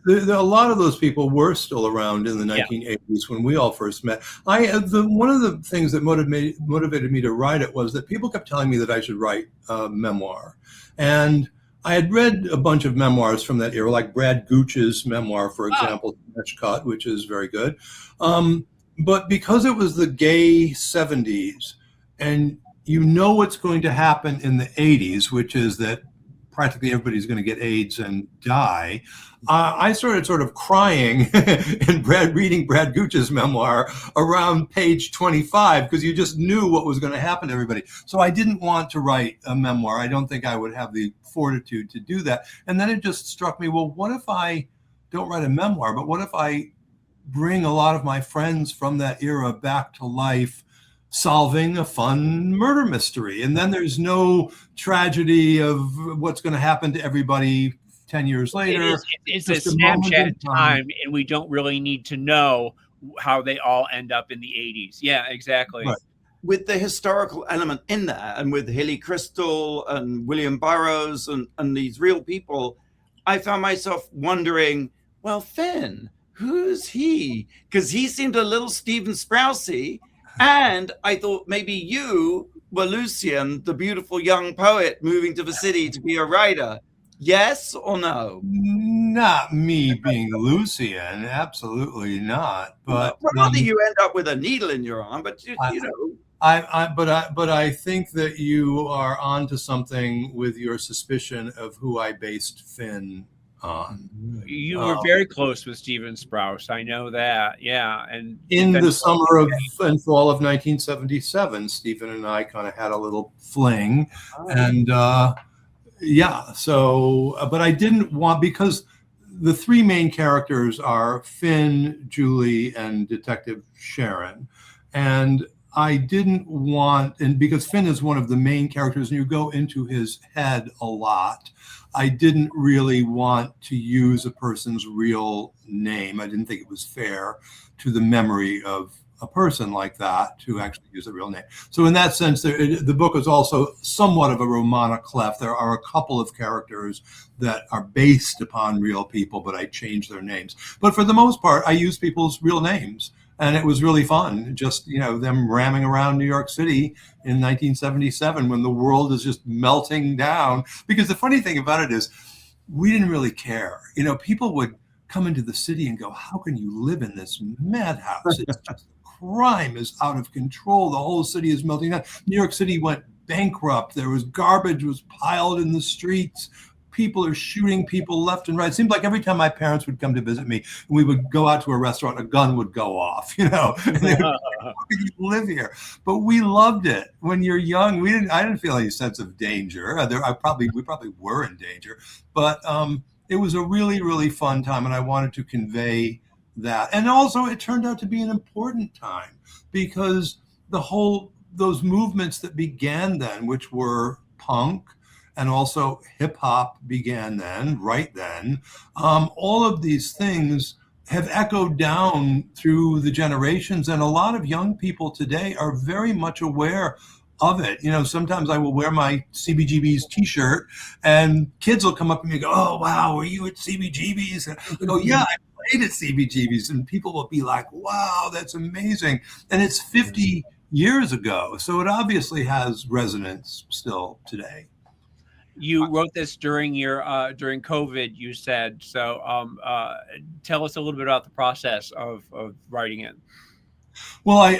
A lot of those people were still around in the 1980s when we all first met. One of the things that motivated me to write it was that people kept telling me that I should write a memoir. And I had read a bunch of memoirs from that era, like Brad Gooch's memoir, for example, Cut, which is very good. But because it was the gay 70s, and what's going to happen in the 80s, which is that practically everybody's going to get AIDS and die. I started sort of crying and reading Brad Gooch's memoir around page 25, because you just knew what was going to happen to everybody. So I didn't want to write a memoir. I don't think I would have the fortitude to do that. And then it just struck me, well, what if I don't write a memoir, but what if I bring a lot of my friends from that era back to life, solving a fun murder mystery, and then there's no tragedy of what's going to happen to everybody 10 years later. It's a Snapchat time, and we don't really need to know how they all end up in the 80s. Yeah, exactly. Right. With the historical element in there, and with Hilly Crystal and William Burroughs and these real people, I found myself wondering, well, Finn, who's he? Because he seemed a little Stephen Sprousey. And I thought maybe you were Lucian, the beautiful young poet moving to the city to be a writer. Yes or no? Not me being Lucian, absolutely not. But not that you end up with a needle in your arm, but you know. But I think that you are onto something with your suspicion of who I based Finn on. You were very close with Stephen Sprouse. I know that. Yeah. And in the summer and fall of 1977, Stephen and I kind of had a little fling. And but I didn't want, because the three main characters are Finn, Julie, and Detective Sharon. And I didn't want, and because Finn is one of the main characters and you go into his head a lot, I didn't really want to use a person's real name. I didn't think it was fair to the memory of a person like that to actually use a real name. So in that sense, the book is also somewhat of a roman à clef. There are a couple of characters that are based upon real people, but I changed their names. But for the most part, I use people's real names. And it was really fun, just, them ramming around New York City in 1977 when the world is just melting down. Because the funny thing about it is we didn't really care. People would come into the city and go, how can you live in this madhouse? It's just, crime is out of control. The whole city is melting down. New York City went bankrupt. There was garbage was piled in the streets. People are shooting people left and right. It seemed like every time my parents would come to visit me, and we would go out to a restaurant, a gun would go off, And they would how can you live here? But we loved it. When you're young, I didn't feel any sense of danger. We probably were in danger, but it was a really, really fun time, and I wanted to convey that. And also, it turned out to be an important time because those movements that began then, which were punk, and also hip hop began then, right then. All of these things have echoed down through the generations, and a lot of young people today are very much aware of it. Sometimes I will wear my CBGB's t-shirt, and kids will come up to me and go, "Oh, wow, were you at CBGB's?" And I go, "Yeah, I played at CBGB's," and people will be like, "Wow, that's amazing." And it's 50 years ago, so it obviously has resonance still today. You wrote this during COVID, you said. So tell us a little bit about the process of writing it. Well,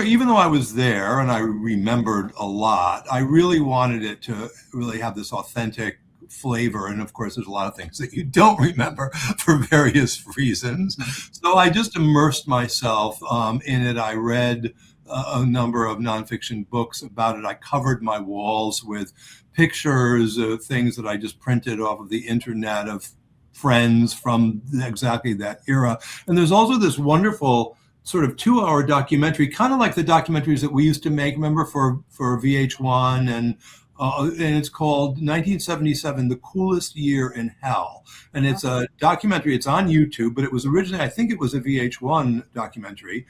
even though I was there and I remembered a lot, I really wanted it to really have this authentic flavor. And of course, there's a lot of things that you don't remember for various reasons. So I just immersed myself in it. I read a number of nonfiction books about it. I covered my walls with pictures of things that I just printed off of the internet of friends from exactly that era. And there's also this wonderful sort of 2-hour documentary, kind of like the documentaries that we used to make, remember, for VH1, and it's called 1977, The Coolest Year in Hell. And it's a documentary, it's on YouTube, but it was originally, I think it was a VH1 documentary,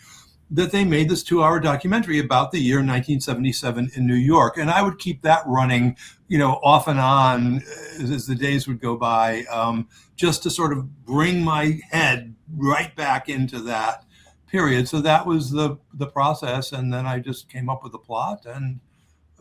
that they made this 2-hour documentary about the year 1977 in New York. And I would keep that running, off and on as the days would go by, just to sort of bring my head right back into that period. So that was the process. And then I just came up with a plot and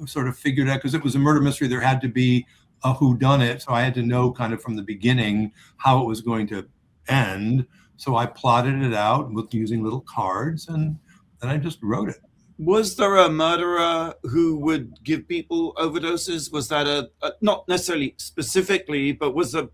sort of figured out, because it was a murder mystery, there had to be a whodunit. So I had to know kind of from the beginning how it was going to end. So I plotted it out with using little cards, and then I just wrote it. Was there a murderer who would give people overdoses? Was that a not necessarily specifically, but was that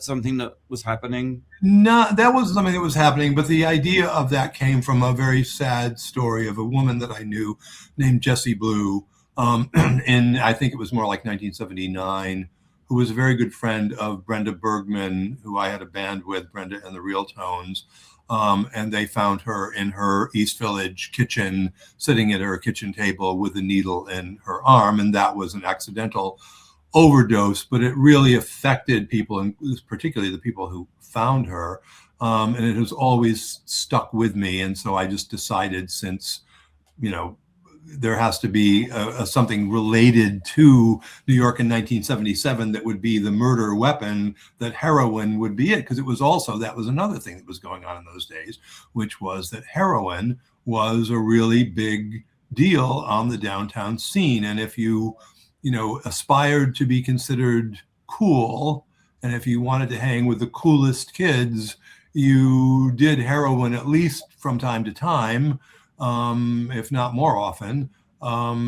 something that was happening? No, that was something that was happening, but the idea of that came from a very sad story of a woman that I knew named Jessie Blue, in, I think it was more like 1979, who was a very good friend of Brenda Bergman, who I had a band with, Brenda and the Real Tones. And they found her in her East Village kitchen, sitting at her kitchen table with a needle in her arm. And that was an accidental overdose, but it really affected people, and particularly the people who found her. And it has always stuck with me. And so I just decided, since, there has to be something related to New York in 1977 that would be the murder weapon, that heroin would be it. Because it was also, that was another thing that was going on in those days, which was that heroin was a really big deal on the downtown scene. And if you, aspired to be considered cool, and if you wanted to hang with the coolest kids, you did heroin at least from time to time, if not more often,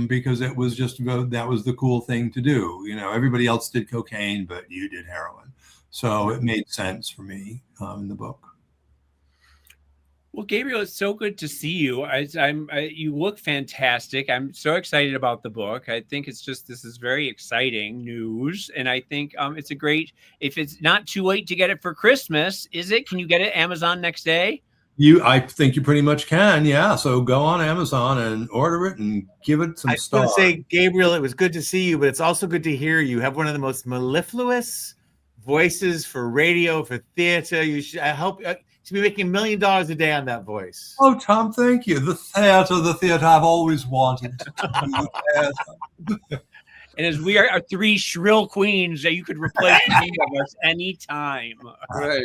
because it was just, that was the cool thing to do. Everybody else did cocaine, but you did heroin. So it made sense for me in the book. Well, Gabriel, it's so good to see you. You look fantastic. I'm so excited about the book. I think this is very exciting news. And I think it's a great, if it's not too late to get it for Christmas, is it? Can you get it Amazon next day? I think you pretty much can, yeah. So go on Amazon and order it and give it some stars. I was going to say, Gabriel, it was good to see you, but it's also good to hear you. You have one of the most mellifluous voices for radio, for theater. I hope to be making $1 million a day on that voice. Oh, Tom, thank you. The theater I've always wanted to do. The theater. And as we are 3 shrill queens, that you could replace any of us anytime. Right.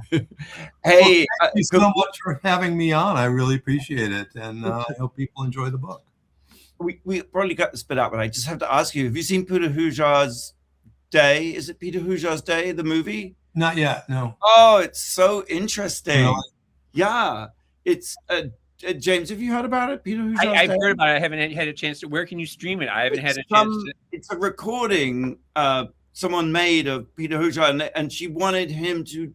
Hey, thank you so much for having me on. I really appreciate it. And I hope people enjoy the book. We probably got this bit out, but I just have to ask you, have you seen Peter Hujar's Day? Is it Peter Hujar's Day, the movie? Not yet, no. Oh, it's so interesting. Really? Yeah. It's James, have you heard about it? Peter Hujar's I've Day? heard about it. I haven't had a chance to. Where can you stream it? I haven't had a chance to. It's a recording someone made of Peter Hujar, and she wanted him to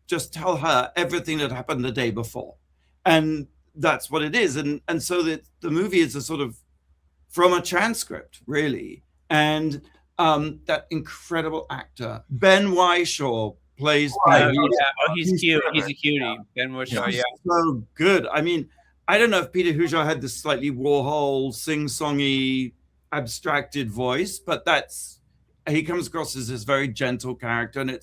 just tell her everything that happened the day before. And that's what it is. And so the movie is a sort of from a transcript, really. And that incredible actor, Ben Whishaw, plays. He's cute. He's a cutie. Ben Whishaw, yeah. So good. I mean, I don't know if Peter Hujar had this slightly Warhol, sing-songy, abstracted voice, but he comes across as this very gentle character, and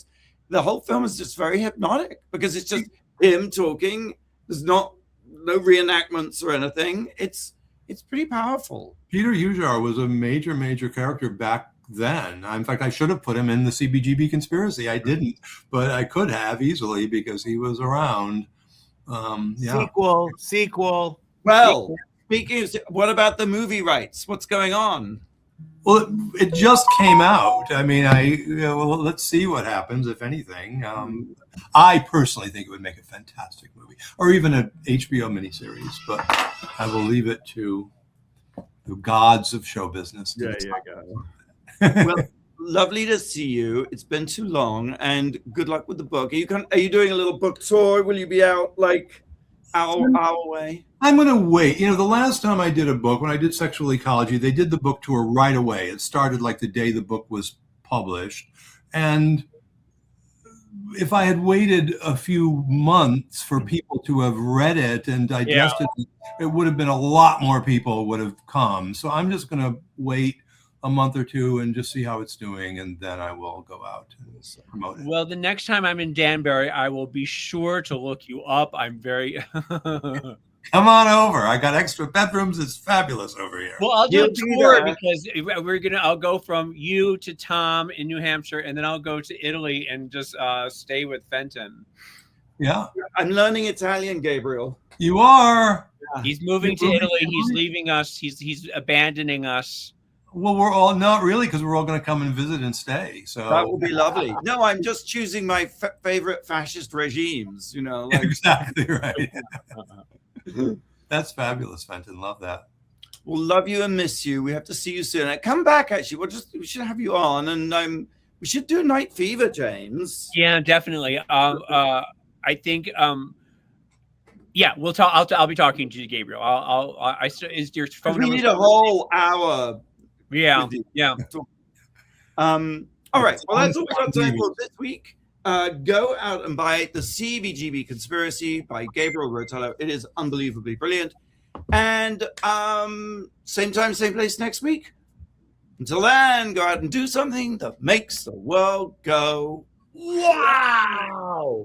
the whole film is just very hypnotic because it's just him talking. There's no reenactments or anything. It's pretty powerful. Peter Hujar was a major character back then. In fact, I should have put him in the CBGB conspiracy. I didn't, but I could have easily because he was around. Yeah. Sequel. Well, speaking of, what about the movie rights? What's going on? Well, it just came out. I mean, let's see what happens, if anything. I personally think it would make a fantastic movie, or even an HBO miniseries, but I will leave it to the gods of show business. Yeah, well, lovely to see you. It's been too long, and good luck with the book. Are you doing a little book tour? Will you be out like our way? I'm going to wait. The last time I did a book, when I did Sexual Ecology, they did the book tour right away. It started like the day the book was published. And if I had waited a few months for people to have read it and digested it, it would have been a lot more people would have come. So I'm just going to wait a month or two and just see how it's doing, and then I will go out and promote it. Well, the next time I'm in Danbury, I will be sure to look you up. I'm very Come on over. I got extra bedrooms. It's fabulous over here. well. I'll do You'll a be tour there. because I'll go from you to Tom in New Hampshire, and then I'll go to Italy and just stay with Fenton. Yeah, I'm learning Italian, Gabriel. you are. He's moving to You're moving Italy. to He's Italy? leaving us. He's abandoning us. Well, we're all not really, because we're all going to come and visit and stay. So That will be lovely. No, I'm just choosing my favorite fascist regimes. You know, like exactly right. That's fabulous, Fenton. Love that. we'll love you and miss you. We have to see you soon. Come back. Actually, we should have you on, and we should do Night Fever, James. Yeah, definitely. I think. Yeah, we'll talk. I'll be talking to you, Gabriel. Is your phone We number? need a whole hour. Yeah, with you. yeah. All right. Well, that's all we got time for this week. Go out and buy The CBGB Conspiracy by Gabriel Rotello. It is unbelievably brilliant. And same time, same place next week. Until then, go out and do something that makes the world go wow.